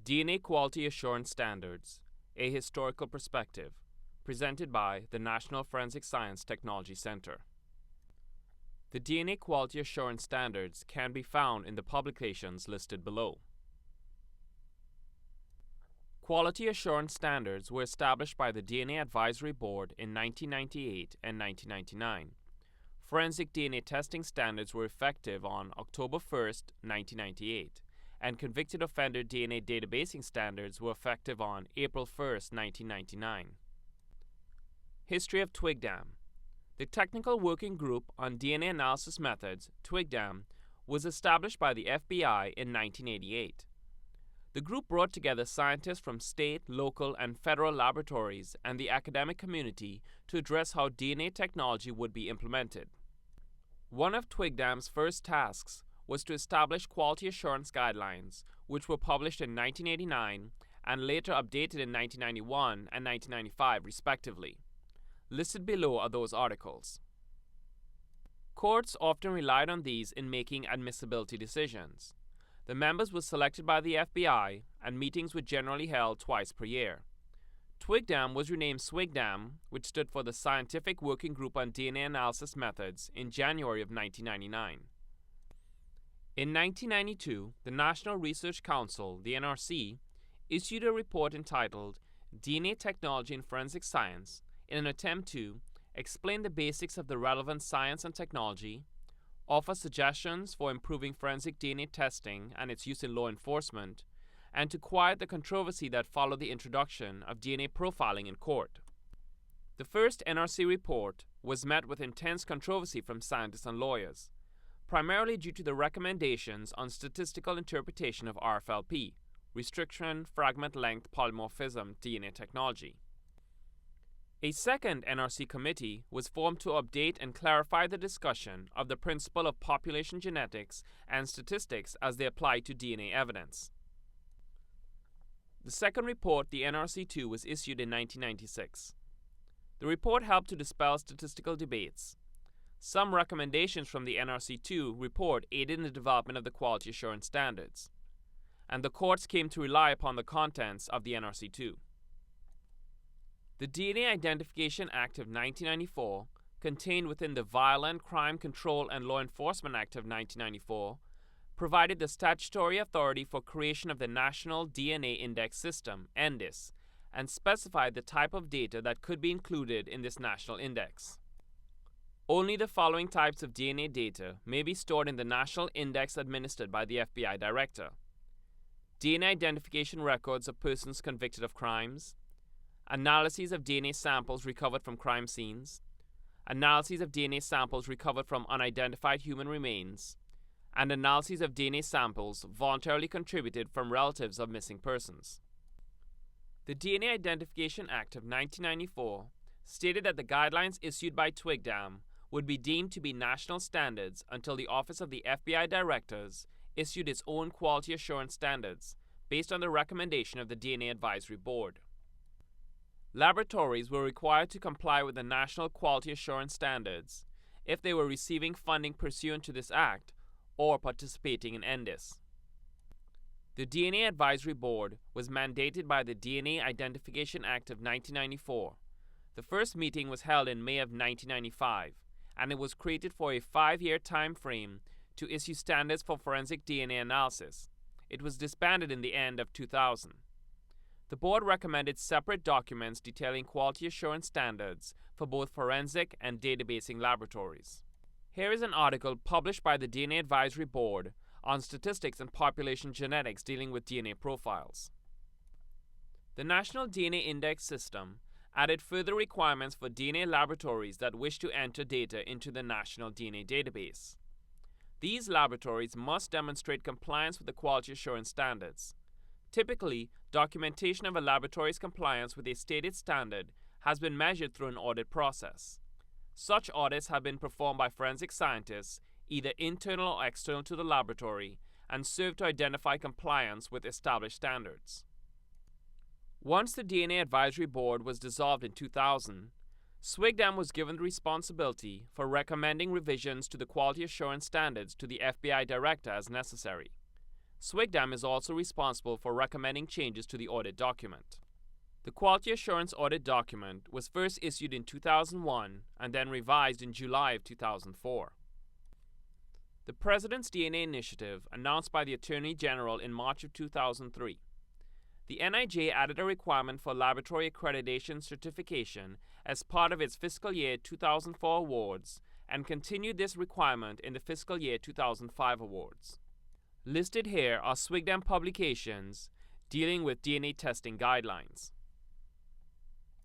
DNA Quality Assurance Standards, a Historical Perspective, presented by the National Forensic Science Technology Center. The DNA Quality Assurance Standards can be found in the publications listed below. Quality Assurance Standards were established by the DNA Advisory Board in 1998 and 1999. Forensic DNA testing standards were effective on October 1, 1998, and convicted offender DNA databasing standards were effective on April 1, 1999. History of TWGDAM. The Technical Working Group on DNA Analysis Methods, TWGDAM, was established by the FBI in 1988. The group brought together scientists from state, local, and federal laboratories and the academic community to address how DNA technology would be implemented. One of TWGDAM's first tasks was to establish quality assurance guidelines, which were published in 1989 and later updated in 1991 and 1995, respectively. Listed below are those articles. Courts often relied on these in making admissibility decisions. The members were selected by the FBI, and meetings were generally held twice per year. TWGDAM was renamed SWGDAM, which stood for the Scientific Working Group on DNA Analysis Methods, in January of 1999. In 1992, the National Research Council, the NRC, issued a report entitled DNA Technology in Forensic Science in an attempt to explain the basics of the relevant science and technology, offer suggestions for improving forensic DNA testing and its use in law enforcement, and to quiet the controversy that followed the introduction of DNA profiling in court. The first NRC report was met with intense controversy from scientists and lawyers, primarily due to the recommendations on statistical interpretation of RFLP, restriction fragment length polymorphism DNA technology. A second NRC committee was formed to update and clarify the discussion of the principle of population genetics and statistics as they apply to DNA evidence. The second report, the NRC2, was issued in 1996. The report helped to dispel statistical debates. Some recommendations from the NRC2 report aided in the development of the quality assurance standards, and the courts came to rely upon the contents of the NRC2. The DNA Identification Act of 1994, contained within the Violent Crime Control and Law Enforcement Act of 1994, provided the statutory authority for creation of the National DNA Index System, NDIS, and specified the type of data that could be included in this national index. Only the following types of DNA data may be stored in the national index administered by the FBI Director: DNA identification records of persons convicted of crimes, analyses of DNA samples recovered from crime scenes, analyses of DNA samples recovered from unidentified human remains, and analyses of DNA samples voluntarily contributed from relatives of missing persons. The DNA Identification Act of 1994 stated that the guidelines issued by TWGDAM would be deemed to be national standards until the Office of the FBI Directors issued its own quality assurance standards based on the recommendation of the DNA Advisory Board. Laboratories were required to comply with the National Quality Assurance Standards if they were receiving funding pursuant to this Act or participating in NDIS. The DNA Advisory Board was mandated by the DNA Identification Act of 1994. The first meeting was held in May of 1995, and it was created for a 5-year time frame to issue standards for forensic DNA analysis. It was disbanded in the end of 2000. The board recommended separate documents detailing quality assurance standards for both forensic and databasing laboratories. Here is an article published by the DNA Advisory Board on statistics and population genetics dealing with DNA profiles. The National DNA Index System added further requirements for DNA laboratories that wish to enter data into the National DNA Database. These laboratories must demonstrate compliance with the quality assurance standards. Typically, documentation of a laboratory's compliance with a stated standard has been measured through an audit process. Such audits have been performed by forensic scientists, either internal or external to the laboratory, and serve to identify compliance with established standards. Once the DNA Advisory Board was dissolved in 2000, SWGDAM was given the responsibility for recommending revisions to the quality assurance standards to the FBI Director as necessary. TWGDAM is also responsible for recommending changes to the audit document. The Quality Assurance Audit Document was first issued in 2001 and then revised in July of 2004. The President's DNA Initiative, announced by the Attorney General in March of 2003. The NIJ added a requirement for laboratory accreditation certification as part of its fiscal year 2004 awards and continued this requirement in the fiscal year 2005 awards. Listed here are TWGDAM publications dealing with DNA testing guidelines.